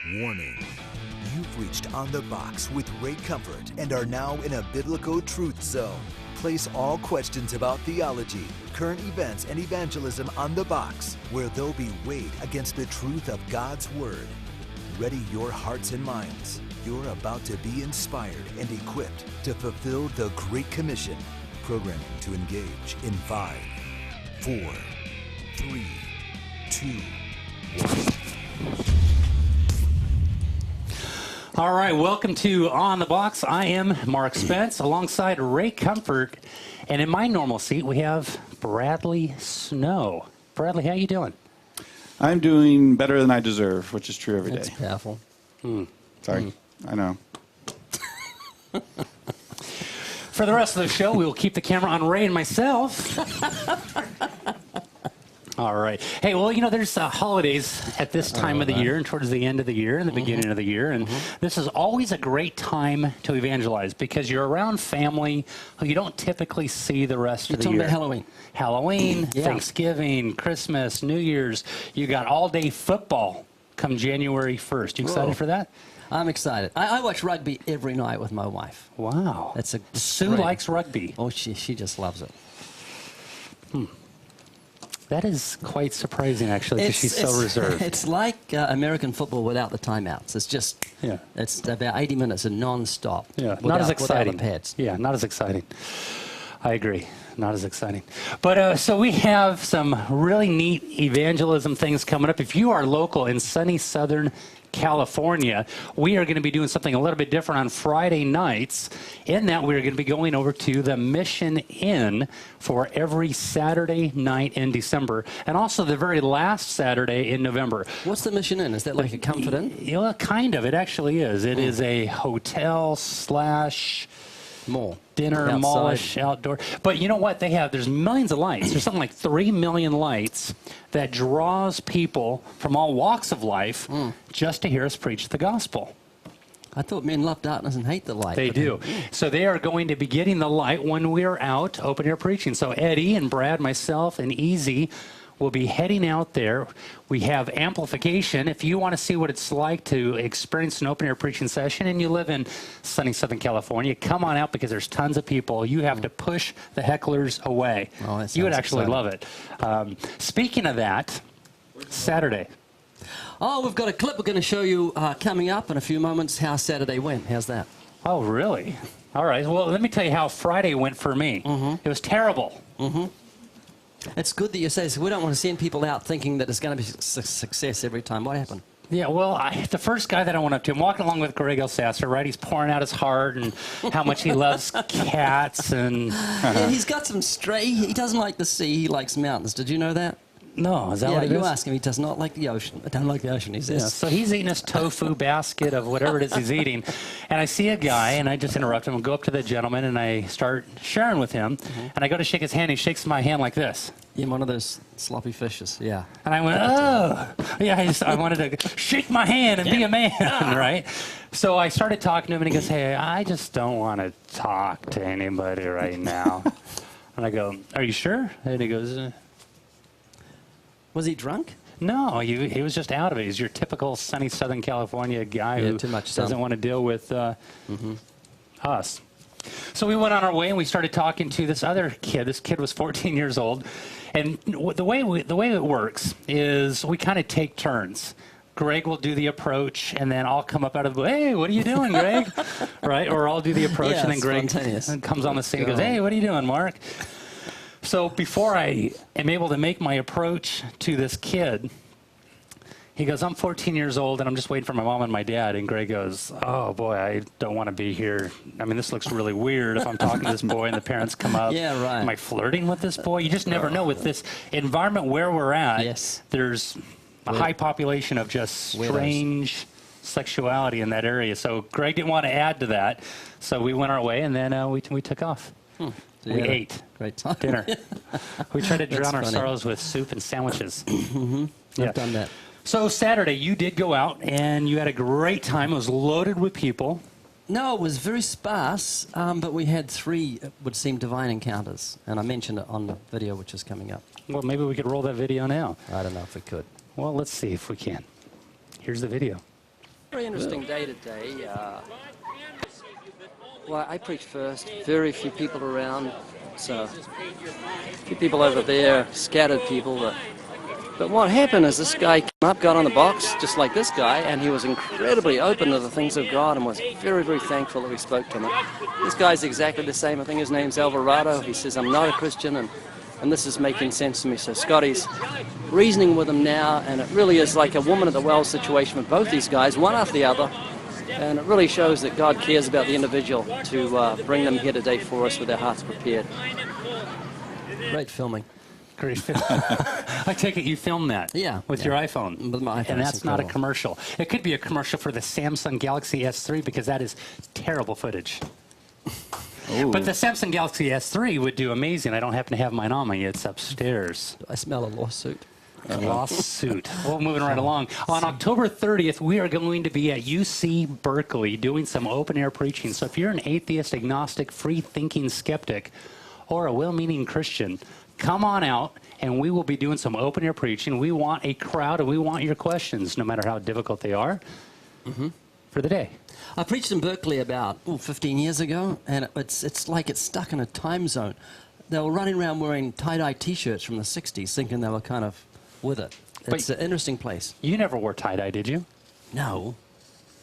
Warning. You've reached On the Box with Ray Comfort and are now in a biblical truth zone. Place all questions about theology, current events, and evangelism on the box, where they'll be weighed against the truth of God's Word. Ready your hearts and minds. You're about to be inspired and equipped to fulfill the Great Commission. Programming to engage in 5, 4, 3, 2, 1. All right, welcome to On the Box. I am Mark Spence alongside Ray Comfort, and in my normal seat we have Bradley Snow. Bradley, how you doing? I'm doing better than I deserve, which is true every day. That's powerful. Sorry, I know. For the rest of the show, we will keep the camera on Ray and myself. All right. Hey, well, you know, there's holidays at this time of the year and towards the end of the year and the beginning of the year. And this is always a great time to evangelize because you're around family who you don't typically see the rest of the year. You're talking about Halloween, Yeah. Thanksgiving, Christmas, New Year's. You got all-day football come January 1st. You excited for that? I'm excited. I watch rugby every night with my wife. Wow. That's a Sue great- likes rugby. Oh, she just loves it. That is quite surprising, actually, because she's so reserved. It's like American football without the timeouts. It's just, Yeah. it's about 80 minutes of non-stop. Yeah, without, not as exciting. Without the pads. Yeah, not as exciting. I agree. Not as exciting. But so we have some really neat evangelism things coming up. If you are local in sunny Southern California, we are going to be doing something a little bit different on Friday nights, in that we're going to be going over to the Mission Inn for every Saturday night in December, and also the very last Saturday in November. What's the Mission Inn? Is that like a Comfort Inn? Yeah, kind of. It actually is. It is a hotel slash More. dinner, Outside. mallish, outdoor. But you know what? There's millions of lights. There's something like 3 million lights that draws people from all walks of life just to hear us preach the gospel. I thought men love darkness and hate the light. They but- do. So they are going to be getting the light when we're out open air preaching. So Eddie and Brad, myself, and Easy will be heading out there. We have amplification. If you want to see what it's like to experience an open-air preaching session and you live in sunny Southern California, come on out because there's tons of people. You have to push the hecklers away. Oh, that You would sounds actually exciting. love it. Speaking of that, Saturday. Oh, we've got a clip we're going to show you coming up in a few moments how Saturday went. How's that? Oh, really? All right. Well, let me tell you how Friday went for me. It was terrible. It's good that you say so. We don't want to send people out thinking that it's going to be success every time. What happened? Yeah, well, the first guy that I went up to, I'm walking along with Greg Elsasser, right? He's pouring out his heart and how much he loves cats and... Yeah, he's got some stray. He doesn't like the sea. He likes mountains. Did you know that? No, is that Yeah, what it you is? ask him. He does not like the ocean. I don't like the ocean, he Yeah, says. so he's eating his tofu basket of whatever it is he's eating. And I see a guy, and I just interrupt him and go up to the gentleman, and I start sharing with him. And I go to shake his hand, he shakes my hand like this. Yeah, one of those sloppy fishes, yeah. And I went, oh. Yeah, I wanted to shake my hand and be a man, right? So I started talking to him, and he goes, hey, I just don't want to talk to anybody right now. And I go, are you sure? And he goes, Was he drunk? no, he was just out of it. He's your typical sunny Southern California guy Yeah, who too much sun. doesn't want to deal with us. So we went on our way and we started talking to this other kid. This kid was 14 years old. And the way it works is we kind of take turns. Greg will do the approach, and then I'll come up out of the, hey, what are you doing, Greg? Right? Or I'll do the approach, Yeah, and then Greg spontaneous. comes on the scene and goes, hey, what are you doing, Mark? So before I am able to make my approach to this kid, he goes, I'm 14 years old, and I'm just waiting for my mom and my dad. And Greg goes, oh, boy, I don't want to be here. I mean, this looks really weird if I'm talking to this boy and the parents come up. Yeah, right. Am I flirting with this boy? You just never know with this environment where we're at. Yes. There's a high population of just strange sexuality in that area. So Greg didn't want to add to that. So we went our way, and then we took off. So We you had a ate Great time. dinner. We tried to drown our funny. sorrows with soup and sandwiches. I've done that. So Saturday, you did go out, and you had a great time. It was loaded with people. No, it was very sparse, but we had 3, it would seem, divine encounters. And I mentioned it on the video, which is coming up. Well, maybe we could roll that video now. I don't know if we could. Well, let's see if we can. Here's the video. Very interesting day today. Well, I preach first. Very few people around. So, a few people over there, scattered people. But what happened is this guy came up, got on the box, just like this guy, and he was incredibly open to the things of God and was very, very thankful that we spoke to him. This guy's exactly the same. I think his name's Alvarado. He says, I'm not a Christian, and this is making sense to me. So Scotty's reasoning with him now, and it really is like a woman at the well situation with both these guys, one after the other. And it really shows that God cares about the individual to bring them here today for us with their hearts prepared. Great filming. Great film. I take it you filmed that with your iPhone. With my iPhone. And that's not a commercial. It could be a commercial for the Samsung Galaxy S3 because that is terrible footage. Ooh. But the Samsung Galaxy S3 would do amazing. I don't happen to have mine on me. It's upstairs. I smell a lawsuit. A lawsuit. Well, moving right along. On October 30th, we are going to be at UC Berkeley doing some open-air preaching. So if you're an atheist, agnostic, free-thinking skeptic, or a well-meaning Christian, come on out, and we will be doing some open-air preaching. We want a crowd, and we want your questions, no matter how difficult they are, for the day. I preached in Berkeley about 15 years ago, and it's like it's stuck in a time zone. They were running around wearing tie-dye T-shirts from the 60s, thinking they were kind of with it. It's an interesting place. You never wore tie-dye, did you? No.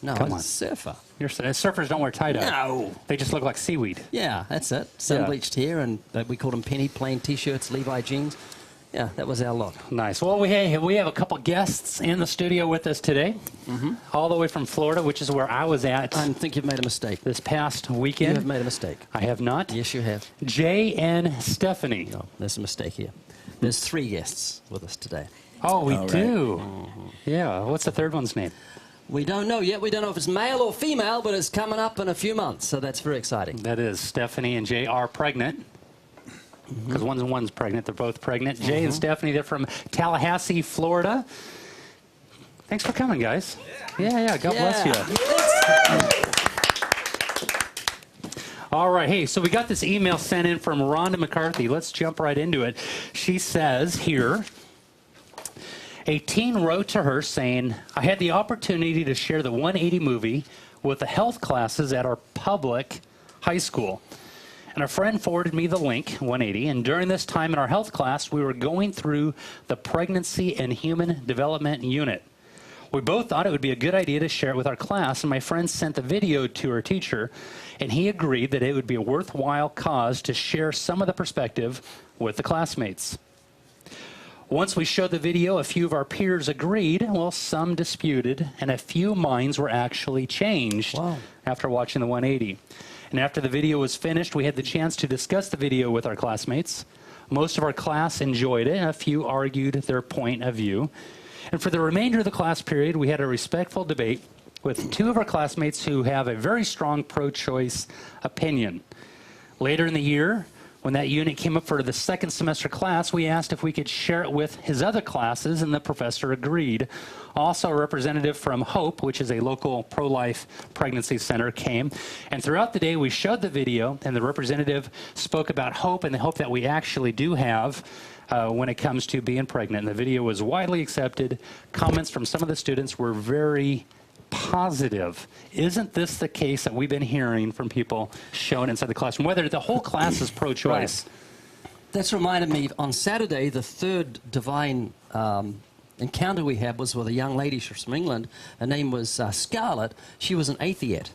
No, Come I'm on. a surfer. Surfers don't wear tie-dye. No. They just look like seaweed. Yeah, that's it. Sun-bleached hair, and we called them penny plain T-shirts, Levi jeans. Yeah, that was our look. Nice. Well, we have a couple guests in the studio with us today, all the way from Florida, which is where I was at. I think you've made a mistake. This past weekend. You have made a mistake. I have not. Yes, you have. Jay and Stephanie. No, there's a mistake here. There's 3 guests with us today. Oh, we do. Yeah. What's the third one's name? We don't know yet. We don't know if it's male or female, but it's coming up in a few months, so that's very exciting. That is. Stephanie and Jay are pregnant. Because one's pregnant. They're both pregnant. Jay and Stephanie, they're from Tallahassee, Florida. Thanks for coming, guys. Yeah. God bless you. All right. Hey, so we got this email sent in from Rhonda McCarthy. Let's jump right into it. She says here, a teen wrote to her saying, I had the opportunity to share the 180 movie with the health classes at our public high school. And a friend forwarded me the link, 180, and during this time in our health class, we were going through the Pregnancy and Human Development Unit. We both thought it would be a good idea to share it with our class, and my friend sent the video to her teacher, and he agreed that it would be a worthwhile cause to share some of the perspective with the classmates. Once we showed the video, a few of our peers agreed, while some disputed, and a few minds were actually changed after watching the 180. And after the video was finished, we had the chance to discuss the video with our classmates. Most of our class enjoyed it, and a few argued their point of view. And for the remainder of the class period, we had a respectful debate with 2 of our classmates who have a very strong pro-choice opinion. Later in the year, when that unit came up for the second semester class, we asked if we could share it with his other classes, and the professor agreed. Also, a representative from HOPE, which is a local pro-life pregnancy center, came. And throughout the day, we showed the video, and the representative spoke about hope and the hope that we actually do have when it comes to being pregnant. And the video was widely accepted. Comments from some of the students were very positive. Isn't this the case that we've been hearing from people shown inside the classroom, whether the whole class is pro-choice? That's reminded me, on Saturday, the third divine encounter we had was with a young lady. She was from England. Her name was Scarlett. She was an atheist,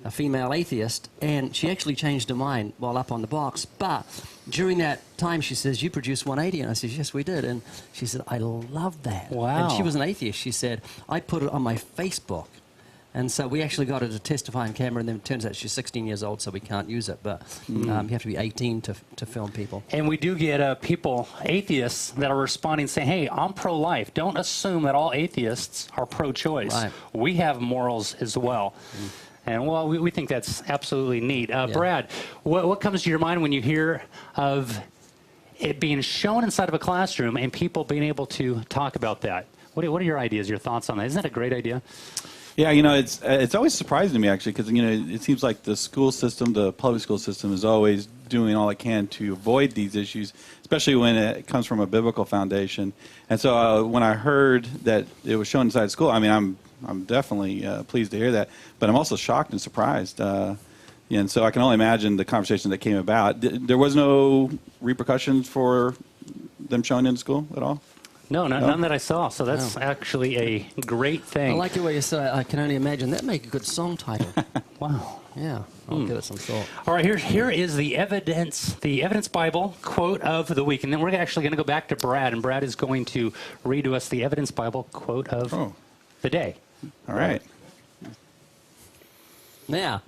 a female atheist, and she actually changed her mind while up on the box. But during that time, she says, you produced 180. And I said, yes, we did. And she said, I love that. Wow. And she was an atheist. She said, I put it on my Facebook. And so we actually got her to testify on camera, and then it turns out she's 16 years old, so we can't use it. But you have to be 18 to film people. And we do get people, atheists, that are responding saying, hey, I'm pro-life. Don't assume that all atheists are pro-choice. Right. We have morals as well. And, well, we think that's absolutely neat. Brad, what comes to your mind when you hear of it being shown inside of a classroom and people being able to talk about that? What are your ideas, your thoughts on that? Isn't that a great idea? Yeah, it's always surprising to me, actually, because, it seems like the school system, the public school system, is always doing all it can to avoid these issues, especially when it comes from a biblical foundation. And so when I heard that it was shown inside school, I'm I'm definitely pleased to hear that. But I'm also shocked and surprised. And so I can only imagine the conversation that came about. There was no repercussions for them showing in school at all? No, none that I saw. So that's actually a great thing. I like the way you say it. I can only imagine. That make a good song title. Wow. Yeah, I'll give it some thought. All right, here is the Evidence Bible quote of the week. And then we're actually going to go back to Brad, and Brad is going to read to us the Evidence Bible quote of the day. All right. Now,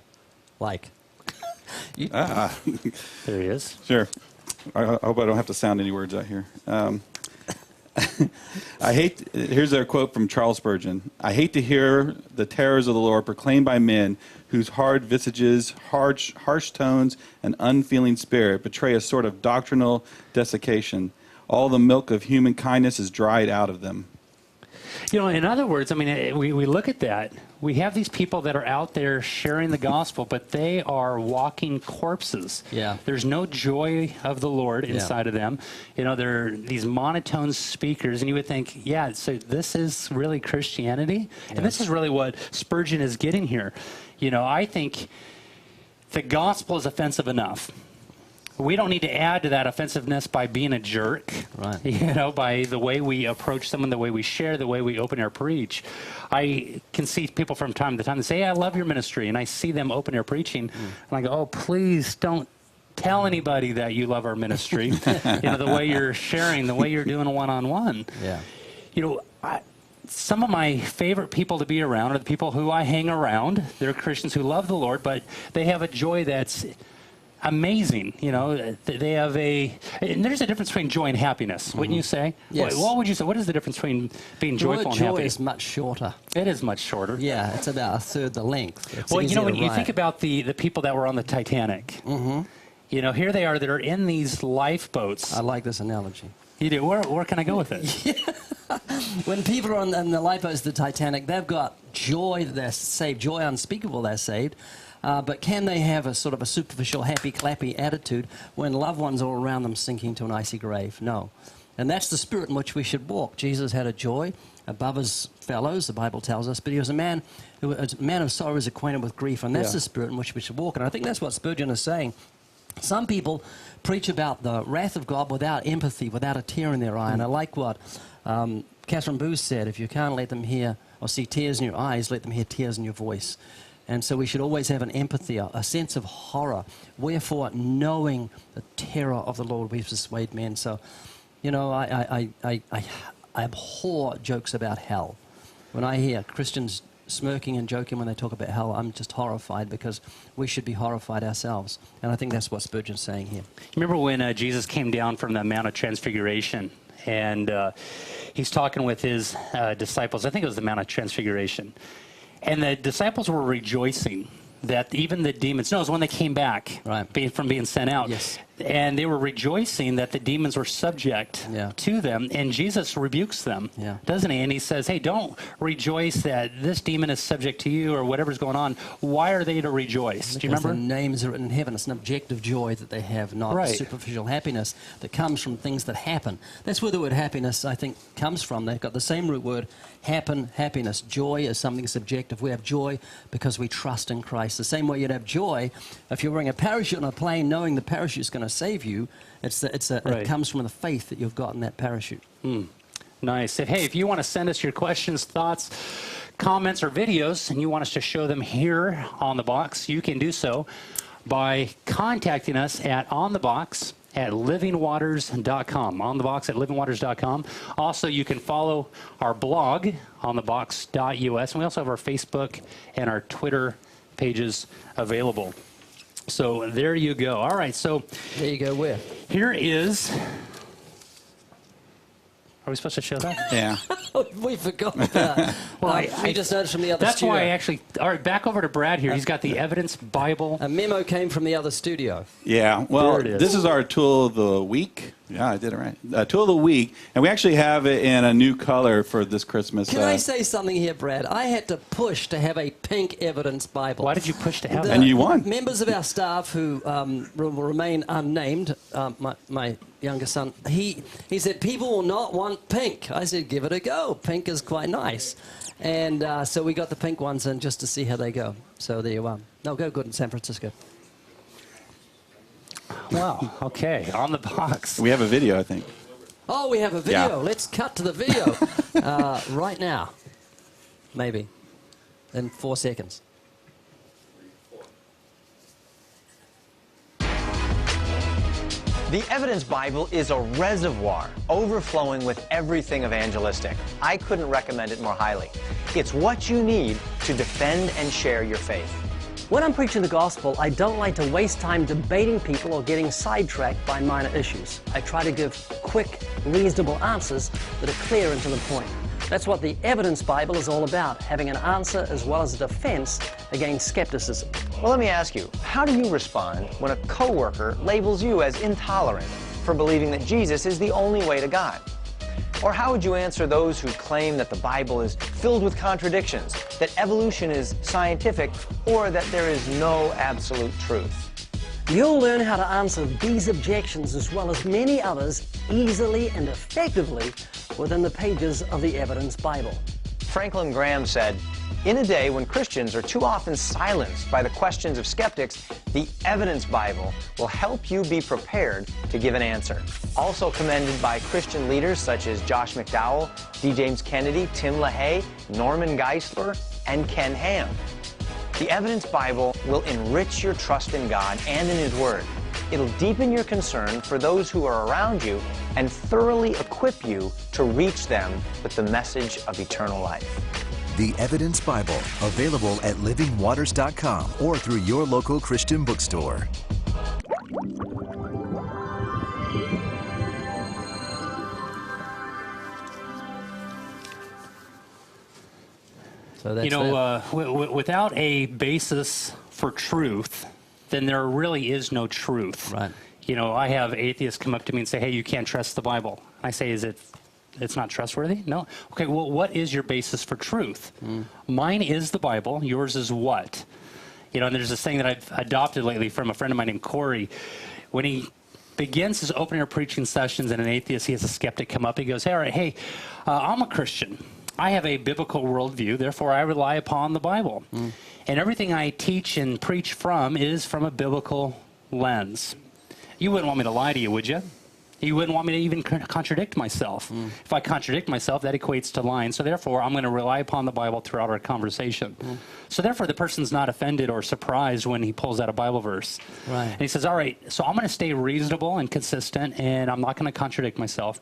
There he is. Sure. I hope I don't have to sound any words out here. Here's a quote from Charles Spurgeon. I hate to hear the terrors of the Lord proclaimed by men whose hard visages, harsh tones, and unfeeling spirit betray a sort of doctrinal desiccation. All the milk of human kindness is dried out of them. You know, in other words, I mean, we look at that. We have these people that are out there sharing the gospel, but they are walking corpses. Yeah. There's no joy of the Lord inside of them. You know, they're these monotone speakers, and you would think, yeah, so this is really Christianity? And this is really what Spurgeon is getting here. You know, I think the gospel is offensive enough. We don't need to add to that offensiveness by being a jerk, right? You know, by the way we approach someone, the way we share, the way we open our preach. I can see people from time to time that say, hey, I love your ministry, and I see them open their preaching, and I go, oh, please don't tell anybody that you love our ministry. You know, the way you're sharing, the way you're doing a one-on-one. Yeah. You know, some of my favorite people to be around are the people who I hang around. They're Christians who love the Lord, but they have a joy that's amazing. You know, they have and there's a difference between joy and happiness, wouldn't you say? Yes. What would you say? What is the difference between being joyful and happy? Joy is much shorter. It is much shorter. Yeah, it's about a third the length. It's well, you know, when you write. think about the people that were on the Titanic, you know, here they are that are in these lifeboats. I like this analogy. You do? Where can I go with it? When people are on the lifeboats of the Titanic, they've got joy that they're saved, joy unspeakable they're saved. But can they have a sort of a superficial, happy, clappy attitude when loved ones are around them sinking to an icy grave? No. And that's the spirit in which we should walk. Jesus had a joy above his fellows, the Bible tells us, but he was a man of sorrow, is acquainted with grief, and that's the spirit in which we should walk. And I think that's what Spurgeon is saying. Some people preach about the wrath of God without empathy, without a tear in their eye. And I like what Catherine Booth said, if you can't let them hear or see tears in your eyes, let them hear tears in your voice. And so we should always have an empathy, a sense of horror. Wherefore, knowing the terror of the Lord, we persuade men. So, you know, I abhor jokes about hell. When I hear Christians smirking and joking when they talk about hell, I'm just horrified, because we should be horrified ourselves. And I think that's what Spurgeon's saying here. Remember when Jesus came down from the Mount of Transfiguration, and he's talking with his disciples. I think it was the Mount of Transfiguration. And the disciples were rejoicing that even the demons, no, it was when they came back from being sent out. Yes. And they were rejoicing that the demons were subject to them. And Jesus rebukes them, doesn't he? And he says, hey, don't rejoice that this demon is subject to you or whatever's going on. Why are they to rejoice? Do you remember? Their names are written in heaven. It's an objective joy that they have, not superficial happiness that comes from things that happen. That's where the word happiness, I think, comes from. They've got the same root word, happiness. Joy is something subjective. We have joy because we trust in Christ. The same way you'd have joy if you're wearing a parachute on a plane knowing the parachute's going to save you. It comes from the faith that you've got in that parachute. Nice. Hey, if you want to send us your questions, thoughts, comments, or videos, and you want us to show them here on The Box, you can do so by contacting us at onthebox@livingwaters.com. onthebox@livingwaters.com. Also, you can follow our blog, onthebox.us, and we also have our Facebook and our Twitter pages available. So there you go. All right, so there you go. Where? Here is. Are we supposed to show that? Yeah. We forgot that. Well, I just noticed from the other that's studio. why I actually. All right, back over to Brad here. He's got the Evidence Bible. A memo came from the other studio. Yeah. Well, There it is. this is our tool of the week. Yeah, I did it right. Tool of the week, and we actually have it in a new color for this Christmas. Can I say something here, Brad? I had to push to have a pink evidence Bible. Why did you push to have The that? And you won. Members of our staff who will remain unnamed, my younger son, he said, people will not want pink. I said, give it a go. Pink is quite nice. And so we got the pink ones in just to see how they go. So there you are. No, go good in San Francisco. Wow, okay, on the box. We have a video, I think. Oh, we have a video. Yeah. Let's cut to the video right now. Maybe. In 4 seconds. The Evidence Bible is a reservoir overflowing with everything evangelistic. I couldn't recommend it more highly. It's what you need to defend and share your faith. When I'm preaching the gospel, I don't like to waste time debating people or getting sidetracked by minor issues. I try to give quick, reasonable answers that are clear and to the point. That's what the Evidence Bible is all about, having an answer as well as a defense against skepticism. Well, let me ask you, how do you respond when a coworker labels you as intolerant for believing that Jesus is the only way to God? Or how would you answer those who claim that the Bible is filled with contradictions, that evolution is scientific, or that there is no absolute truth? You'll learn how to answer these objections as well as many others easily and effectively within the pages of the Evidence Bible. Franklin Graham said, "In a day when Christians are too often silenced by the questions of skeptics, the Evidence Bible will help you be prepared to give an answer." Also commended by Christian leaders such as Josh McDowell, D. James Kennedy, Tim LaHaye, Norman Geisler, and Ken Ham. The Evidence Bible will enrich your trust in God and in His Word. It'll deepen your concern for those who are around you and thoroughly equip you to reach them with the message of eternal life. The Evidence Bible, available at livingwaters.com or through your local Christian bookstore. So that's You know, without a basis for truth, then there really is no truth. Right. You know, I have atheists come up to me and say, hey, you can't trust the Bible. I say, it's not trustworthy? No. Okay, well, what is your basis for truth? Mine is the Bible. Yours is what? You know, and there's this thing that I've adopted lately from a friend of mine named Corey. When he begins his open air preaching sessions and an atheist, he has a skeptic come up. He goes, hey, all right, hey, I'm a Christian. I have a biblical worldview, therefore I rely upon the Bible. And everything I teach and preach from is from a biblical lens. You wouldn't want me to lie to you, would you? You wouldn't want me to even contradict myself. If I contradict myself, that equates to lying. So therefore, I'm going to rely upon the Bible throughout our conversation. So therefore, the person's not offended or surprised when he pulls out a Bible verse. Right. And he says, all right, so I'm going to stay reasonable and consistent, and I'm not going to contradict myself.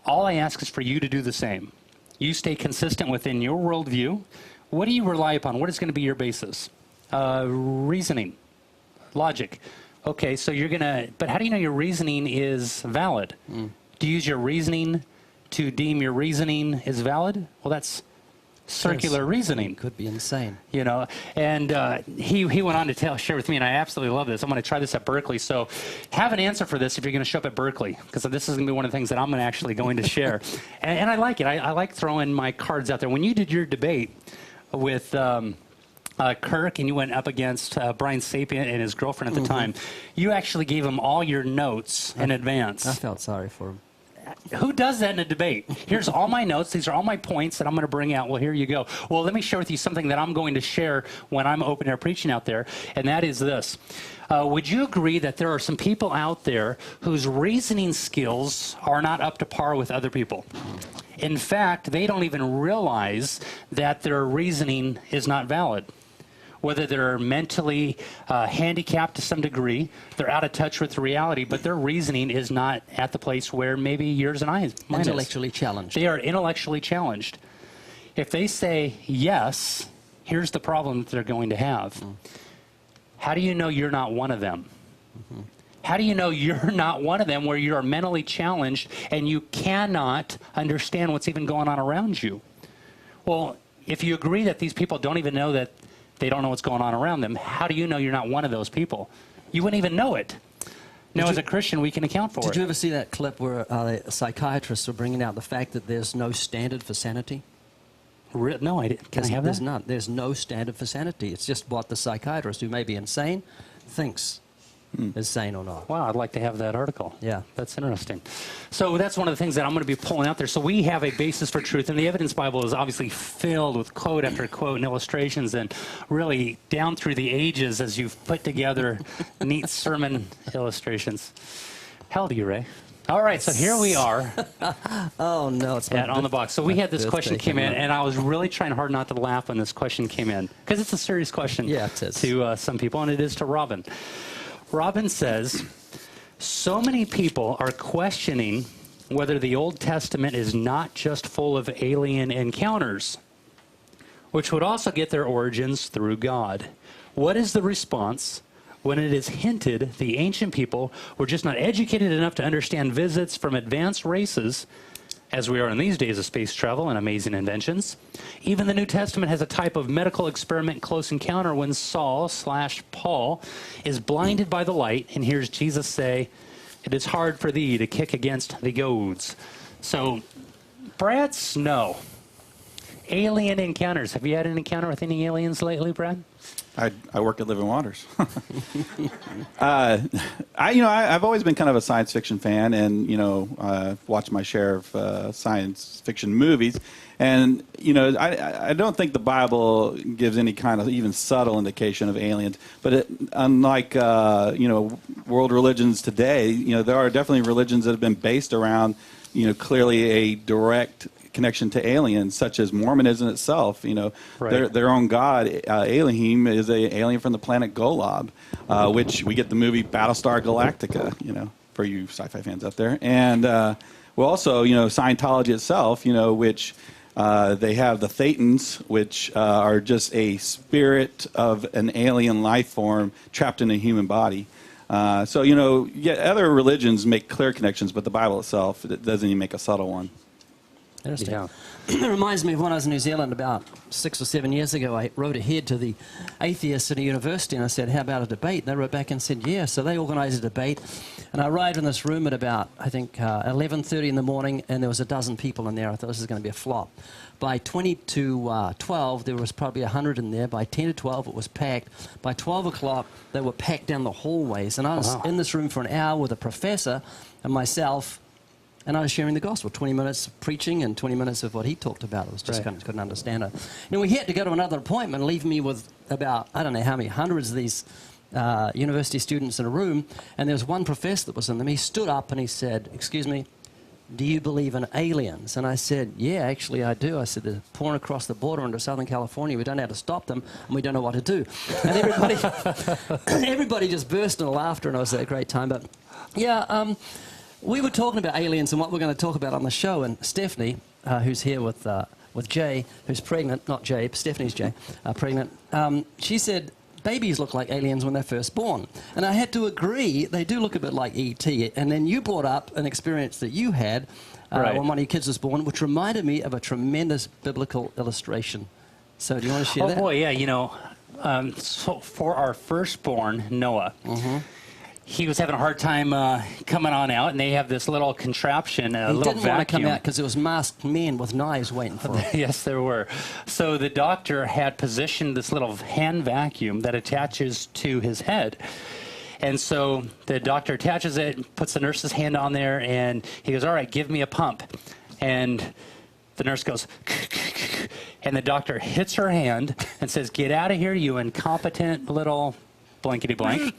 All I ask is for you to do the same. You stay consistent within your worldview. What do you rely upon? What is going to be your basis? Reasoning, logic. Okay, so you're going to, but how do you know your reasoning is valid? Do you use your reasoning to deem your reasoning is valid? Well, that's circular reasoning. Could be insane. You know, and he went on to share with me, and I absolutely love this. I'm going to try this at Berkeley. So have an answer for this if you're going to show up at Berkeley, because this is going to be one of the things that I'm actually going to share. And I like it. I like throwing my cards out there. When you did your debate with Kirk, and you went up against Brian Sapien and his girlfriend at the time, you actually gave him all your notes in advance. I felt sorry for him. Who does that in a debate? Here's all my notes. These are all my points that I'm going to bring out. Well, here you go. Well, let me share with you something that I'm going to share when I'm open air preaching out there, and that is this. Would you agree that there are some people out there whose reasoning skills are not up to par with other people? In fact, they don't even realize that their reasoning is not valid. Whether they're mentally handicapped to some degree, they're out of touch with reality, but their reasoning is not at the place where maybe yours and mine is. Intellectually challenged. They are intellectually challenged. If they say yes, here's the problem that they're going to have. How do you know you're not one of them? How do you know you're not one of them where you're mentally challenged and you cannot understand what's even going on around you? Well, if you agree that these people don't even know that they don't know what's going on around them, how do you know you're not one of those people? You wouldn't even know it. No, as a Christian, we can account for it. Did you ever see that clip where the psychiatrists were bringing out the fact that there's no standard for sanity? No, I didn't. Can I have There's that? none. There's no standard for sanity. It's just what the psychiatrist, who may be insane, thinks is sane or not. Wow, I'd like to have that article. Yeah. That's interesting. So that's one of the things that I'm going to be pulling out there. So we have a basis for truth, and the Evidence Bible is obviously filled with quote after quote and illustrations, and really down through the ages as you've put together neat sermon illustrations. How old are you, Ray? All right, so here we are. Oh, no, it's not. On the box. So we had this question came in, and I was really trying hard not to laugh when this question came in, because it's a serious question to some people, and it is to Robin. Robin says, so many people are questioning whether the Old Testament is not just full of alien encounters, which would also get their origins through God. What is the response when it is hinted the ancient people were just not educated enough to understand visits from advanced races, as we are in these days of space travel and amazing inventions? Even the New Testament has a type of medical experiment close encounter when Saul/Paul is blinded by the light and hears Jesus say, "It is hard for thee to kick against the goads." So, Brad Snow, alien encounters. Have you had an encounter with any aliens lately, Brad? I work at Living Waters. I've always been kind of a science fiction fan, and watched my share of science fiction movies. And I don't think the Bible gives any kind of even subtle indication of aliens. But unlike world religions today, there are definitely religions that have been based around clearly a direct connection to aliens, such as Mormonism itself. Their own god, Elohim, is an alien from the planet Golob, which we get the movie Battlestar Galactica, for you sci-fi fans out there. And also, Scientology itself, which they have the Thetans, which are just a spirit of an alien life form trapped in a human body. Other religions make clear connections, but the Bible itself, it doesn't even make a subtle one. Interesting. Yeah. It reminds me of when I was in New Zealand about 6 or 7 years ago. I wrote ahead to the atheists at a university and I said, how about a debate? And they wrote back and said, yeah. So they organized a debate. And I arrived in this room at about, 11:30 in the morning, and there was a dozen people in there. I thought this was going to be a flop. By 20 to 12, there was probably 100 in there. By 10 to 12, it was packed. By 12 o'clock, they were packed down the hallways. And I was in this room for an hour with a professor and myself, and I was sharing the gospel, 20 minutes of preaching and 20 minutes of what he talked about. It was just couldn't understand it. We had to go to another appointment, leave me with about, I don't know how many, hundreds of these university students in a room, and there was one professor that was in them. He stood up and he said, excuse me, do you believe in aliens? And I said, yeah, actually I do. I said, they're pouring across the border into Southern California. We don't know how to stop them, and we don't know what to do. And everybody just burst into laughter, and it was a great time. But yeah, we were talking about aliens and what we're going to talk about on the show, and Stephanie, who's here with Jay, who's pregnant, not Jay, but Stephanie's Jay, pregnant, she said, babies look like aliens when they're first born. And I had to agree, they do look a bit like E.T. And then you brought up an experience that you had when one of your kids was born, which reminded me of a tremendous biblical illustration. So do you want to share that? Oh, boy, yeah, so for our firstborn, Noah, he was having a hard time coming on out, and they have this little contraption, a little vacuum. He didn't want to come out because there was masked men with knives waiting for him. Yes, there were. So the doctor had positioned this little hand vacuum that attaches to his head. And so the doctor attaches it, puts the nurse's hand on there, and he goes, all right, give me a pump. And the nurse goes, and the doctor hits her hand and says, get out of here, you incompetent little blankety blank,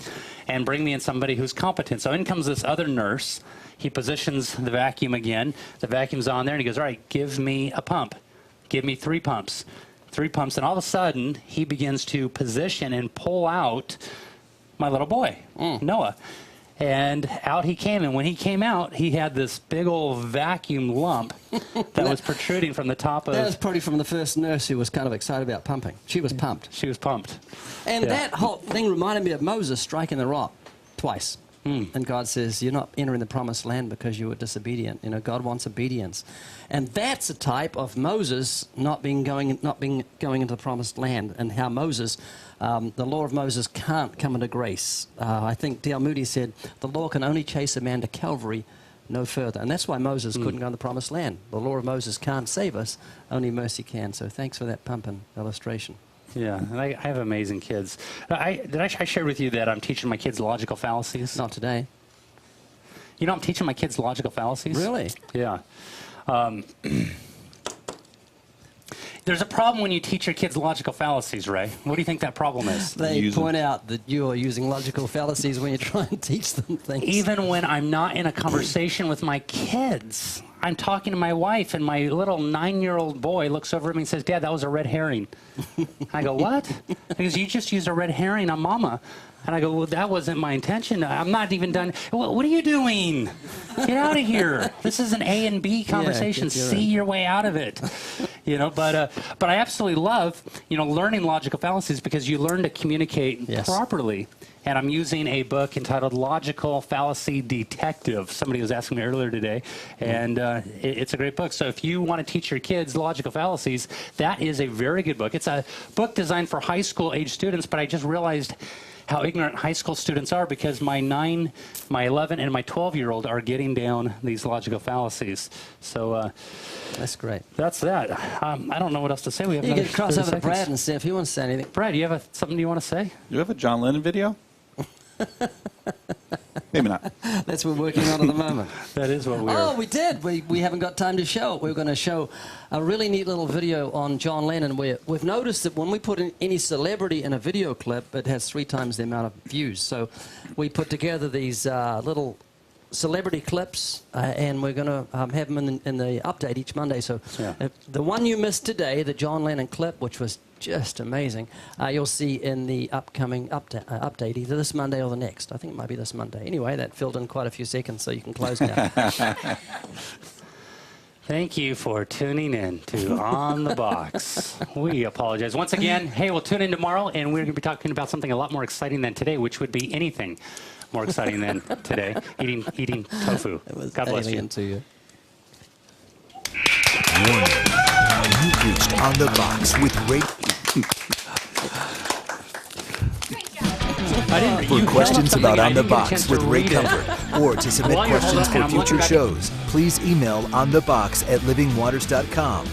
and bring me in somebody who's competent. So in comes this other nurse. He positions the vacuum again. The vacuum's on there, and he goes, all right, give me a pump. Give me 3 pumps. 3 pumps, and all of a sudden, he begins to position and pull out my little boy, Noah. And out he came, and when he came out, he had this big old vacuum lump that was protruding from the top of... That was probably from the first nurse who was kind of excited about pumping. She was pumped. She was pumped. And that whole thing reminded me of Moses striking the rock twice. And God says, you're not entering the promised land because you were disobedient. You know, God wants obedience. And that's a type of Moses not being going into the promised land, and how Moses, the law of Moses can't come into grace. I think D.L. Moody said, the law can only chase a man to Calvary, no further. And that's why Moses couldn't go in the promised land. The law of Moses can't save us, only mercy can. So thanks for that pumping illustration. Yeah, and I have amazing kids. I shared with you that I'm teaching my kids logical fallacies? Not today. You know, I'm teaching my kids logical fallacies. Really? Yeah. There's a problem when you teach your kids logical fallacies, Ray. What do you think that problem is? They point out that you are using logical fallacies when you try and teach them things. Even when I'm not in a conversation with my kids, I'm talking to my wife, and my little 9-year-old boy looks over at me and says, Dad, that was a red herring. I go, what? Because you just used a red herring on Mama. And I go, well, that wasn't my intention. I'm not even done. What are you doing? Get out of here. This is an A and B conversation. See your way out of it. You know, but I absolutely love, you know, learning logical fallacies, because you learn to communicate properly. And I'm using a book entitled Logical Fallacy Detective. Somebody was asking me earlier today, and it's a great book. So if you want to teach your kids logical fallacies, that is a very good book. It's a book designed for high school age students, but I just realized how ignorant high school students are, because my 9, my 11, and my 12-year-old are getting down these logical fallacies. So that's great. That's that. I don't know what else to say. We have you another can cross over to 30 Brad seconds. and see if he wants to say anything. Brad, do you have something you want to say? Do you have a John Lennon video? Maybe not. That's what we're working on at the moment. That is what we're... Oh, we did. We haven't got time to show it. We're going to show a really neat little video on John Lennon, where we've noticed that when we put in any celebrity in a video clip, it has 3 times the amount of views. So we put together these little celebrity clips, and we're going to have them in the update each Monday. So the one you missed today, the John Lennon clip, which was just amazing, you'll see in the upcoming update, either this Monday or the next. I think it might be this Monday. Anyway, that filled in quite a few seconds, so you can close now. Thank you for tuning in to On the Box. We apologize. Once again, hey, we'll tune in tomorrow, and we're going to be talking about something a lot more exciting than today, which would be anything more exciting than today, eating tofu. God bless you. To you. Warning. You've reached On the Box with Ray. For questions about On the Box with Ray Comfort, or to submit questions for future shows, please email onthebox@livingwaters.com.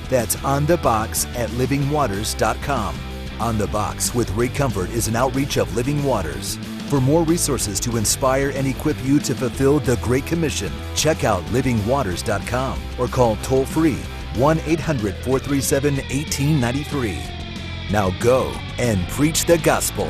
That's onthebox@livingwaters.com. On the Box with Ray Comfort is an outreach of Living Waters. For more resources to inspire and equip you to fulfill the Great Commission, check out livingwaters.com or call toll-free 1-800-437-1893. Now go and preach the gospel.